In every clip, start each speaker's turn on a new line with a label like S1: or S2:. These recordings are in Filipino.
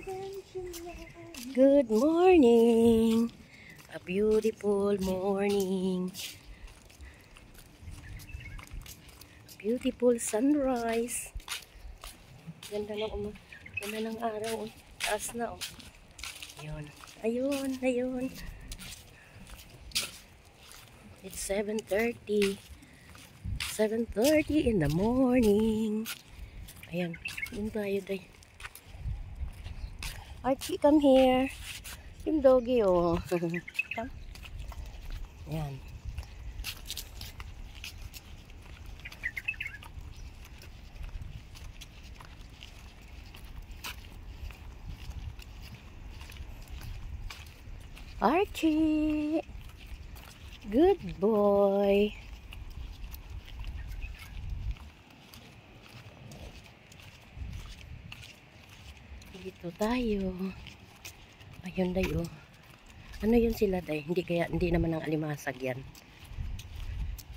S1: Good morning. A beautiful morning. Beautiful sunrise. Ganda ng araw. Taas na. Ayun. Ayun. Ayun. It's 7:30. 7:30 in the morning. Ayan. Doon tayo day. Archie, come here. Yung doggy, oh. Come. Ayan. Archie. Good boy. Dito tayo. Ayun day, oh. Ano yun sila day? Hindi naman ang alimasag yan.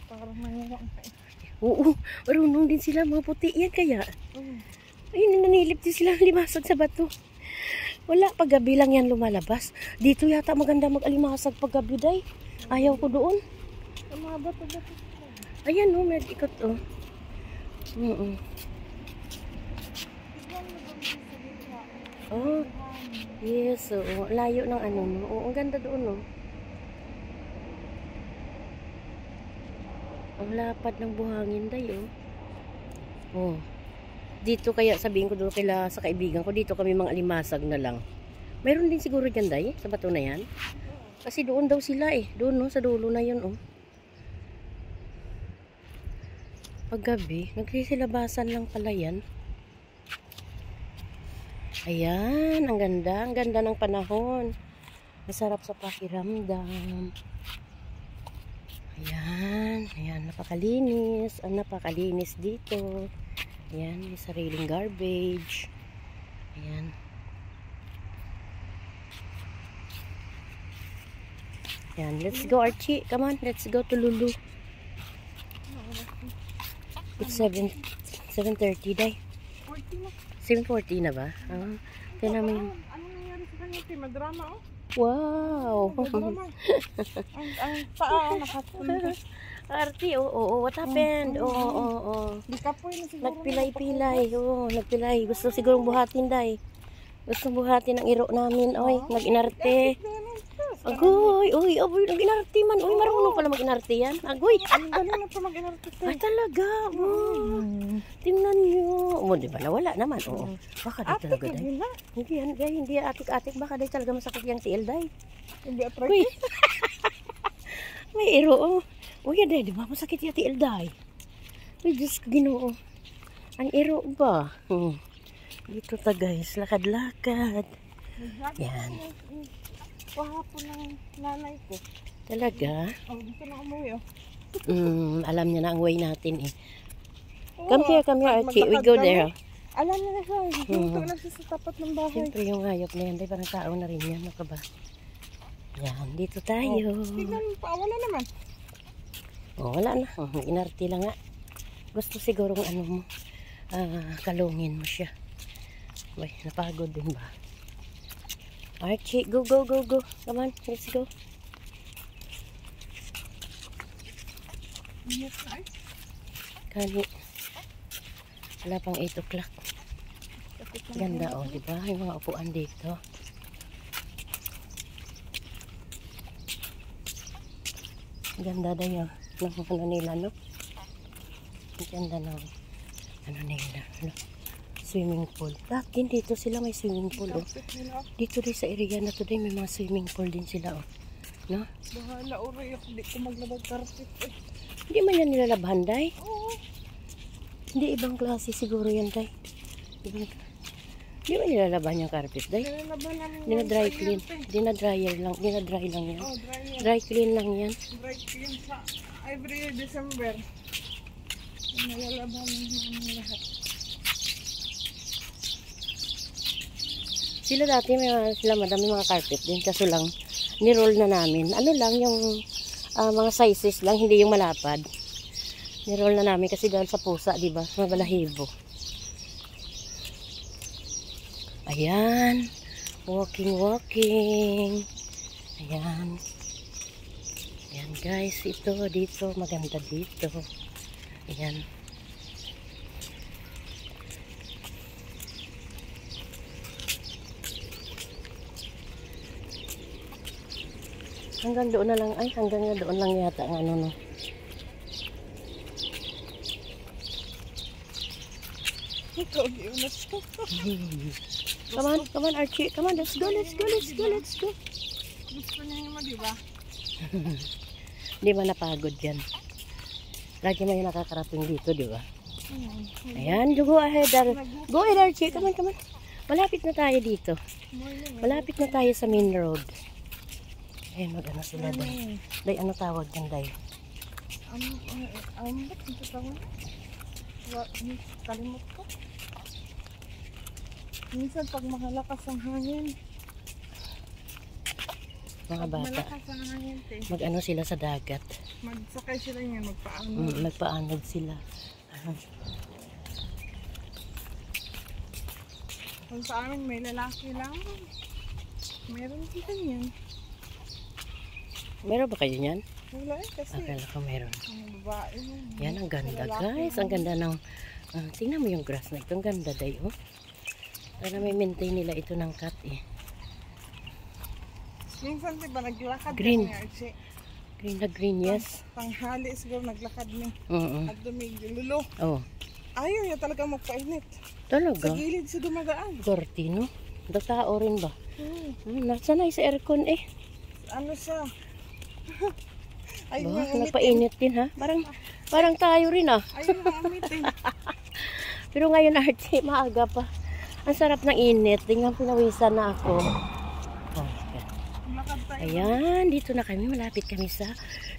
S2: Parang mayroon.
S1: Oo, marunong din sila, mga puti yan kaya. Ayun, nanilip din sila alimasag sa bato. Wala, paggabi lang yan lumalabas. Dito yata maganda mag-alimasag paggabi day. Ayaw ko doon.
S2: Mga bato-bato.
S1: Ayan, oh, may ikot, oh. Oh, yes, oo. Layo ng ano, no? Oo, ang ganda doon, no? Ang lapad ng buhangin dayo. Oh. Dito kaya sabihin ko doon sa kaibigan ko, dito kami mga alimasag na lang. Mayroon din siguro dyan, day, sa bato na yan. Kasi doon daw sila, eh. Doon, no? Sa dulo na yun, oh. Paggabi, nagsisilabasan lang pala yan. Ayan, ang ganda ng panahon. Masarap sa pakiramdam. Ayan, ayan, napakalinis. Ang napakalinis dito. Ayan, may sariling garbage. Ayan. Ayan, let's go Archie. Come on, let's go to Lulu. It's 7:30 day. 7:40 na ba? Kaya namin.
S2: Ano nangyari sa kanya? Madrama, oh.
S1: Wow!
S2: Madrama. Ang paa, nakapunta.
S1: Arti, oo. What happened? Oo.
S2: Di ka po yun siguro.
S1: Nagpilay-pilay. Oo, nagpilay. Gusto sigurong buhatin, day. Gusto buhatin ang iro namin. Oy, nag-inarte. Agoy, nag-inarte man. Uy, marunong pala mag-inarte yan. Agoy.
S2: Ang galing na ito mag-inarte.
S1: Ay, talaga. Tingnan nyo. Di ba? Nawala naman. Oo. Baka di talaga, day. Hindi yan, day. Hindi atik-atik. Baka day talaga masakit yung si Elday.
S2: Hindi atray.
S1: May iro, oh. Uy, day, di ba? Masakit yung si Elday. Uy, Diyos ko, Ginoo. Ang iro ba? Dito ta, guys. Lakad-lakad. Yan.
S2: Pahapon ng nanay ko.
S1: Talaga?
S2: Oh, dito na umuwi, oh.
S1: Alam niya na ang way natin, eh. Come here, Archie. We go there.
S2: Alam niya na siya. Dito na siya sa tapat ng bahay.
S1: Siyempre yung hayop na yan, day, parang tao na rin yan. Ano ba? Yan, dito tayo.
S2: Tignan mo pa, wala naman.
S1: Wala na. Inarte lang nga. Gusto sigurong ano mo, kalungin mo siya. Uy, napagod din ba? Archie, go. Come on, let's go. Kani. Wala pang 8 o'clock. Ganda, oh, diba? Yung mga upuan dito. Ganda daw yung ano nila, no? Ganda na ano nila, no? Swimming pool. Lahat din dito sila may swimming pool, oh. Dito din sa area na to din may mga swimming pool din sila, oh. No?
S2: Bahala, oray ako. Hindi ko maglabag carpet, eh.
S1: Hindi man yan nilalabhan, day?
S2: Oo.
S1: Hindi, ibang klase siguro yan, day. Hindi man nilalabhan yung carpet, day? Dina-dry clean. Dina-dry lang yan.
S2: Oh,
S1: Dry clean lang yan.
S2: Dry clean sa every December. Nalalaban ng lahat.
S1: Sila dati sila madami mga carpet din, kaso lang ni-roll na namin. Ano lang yung mga sizes lang, hindi yung malapad. Ni-roll na namin kasi dahil sa pusa, di ba? Mabalahibo. Ayan. Walking. Ayan. Ayan guys, ito dito, maganda dito. Ayan. Hanggang doon na lang, ay hanggang na doon lang yata ang ano no.
S2: Ikaw, di unas ko.
S1: Come on Archie, come on, let's go.
S2: Gusto niya naman, di ba?
S1: Hindi man napagod yan. Lagi may nakakarating dito, di ba? Ayan, go ahead. Go ahead Archie, come on. Malapit na tayo dito. Malapit na tayo sa main road. Ayan, mag-ano sila day. Day, ano tawag yan, day?
S2: Ba't ito tawag? Kalimot ko. Minsan pag makalakas ang hangin.
S1: Mga bata.
S2: Malakas ang hangin, te.
S1: Mag-ano sila sa dagat.
S2: Magsakay sila yan, magpaano.
S1: Magpaanod sila.
S2: Kung sa amin may lalaki lang. Meron din ganyan.
S1: Meron ba kayo niyan?
S2: Wala kasi.
S1: Akala ko meron.
S2: Ang babae yun.
S1: Yan, ang ganda guys. Ang ganda ng... tingnan mo yung grass na ito. Ang ganda day, oh. Para may maintain nila ito ng cut, eh.
S2: Minsan diba naglakad
S1: Green.
S2: kami, Archie?
S1: Green na green, yes.
S2: Tanghali siguro naglakad ni.
S1: Oo.
S2: At lulo.
S1: Oh.
S2: Ayaw niya talaga magpainit.
S1: Talaga?
S2: Sa gilid siya dumadaan.
S1: Dirty, no? Tao rin ba?
S2: Hmm.
S1: Nasa na sa aircon, eh.
S2: Ano siya? Ayaw
S1: Ba,
S2: niyang umitin.
S1: napainit din, ha? Parang tayo rin, ah.
S2: Ayaw niyang umitin.
S1: Pero ngayon, Archie, maaga pa. Ang sarap ng init. Tingnan, pinawisan na ako. Oh, yan.
S2: Lakad tayo.
S1: Ayan, dito na kami. Malapit kami sa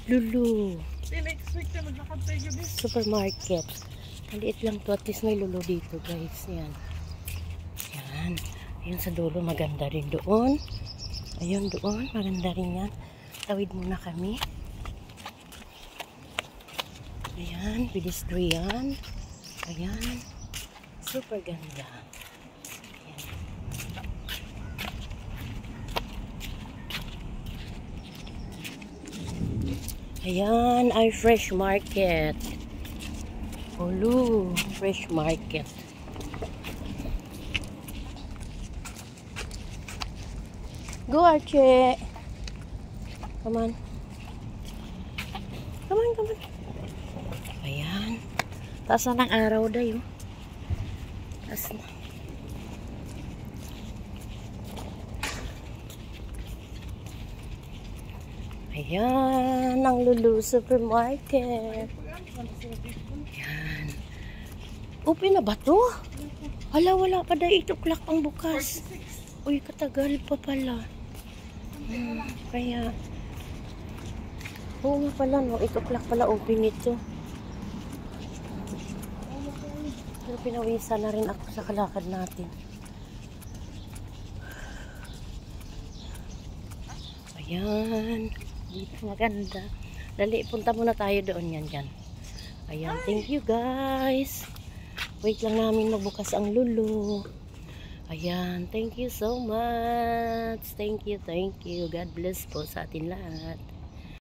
S1: Lulu
S2: Next week na maglakad tayo gabi.
S1: Supermarket. Maliit lang to. At least may Lulu dito, guys. Yan. Yan. Ayun sa dulo. Maganda rin doon. Ayun doon. Maganda rin yan. Tawid muna kami. Ayan. Pedestrian. Ayan. Super ganda. Ayan, ay fresh market. Ulu, fresh market. Go Archie. Come on. Ayan. Taas na ng araw dayo. Taas na. Ayan, ang Lulu Supermarket. Ayan. Open na ba to? Hala, wala pa dahil 8 o'clock pang bukas. Uy, katagal pa pala. Kaya, oo nga pala, no? 8 o'clock pala open ito. Pero pinawisan na rin ako sa kalakad natin. Ayan. Dito maganda. Dali, punta muna tayo doon yan dyan. Ayan, thank you guys. Wait lang namin magbukas ang Lulu. Ayan, thank you so much. Thank you. God bless po sa atin lahat.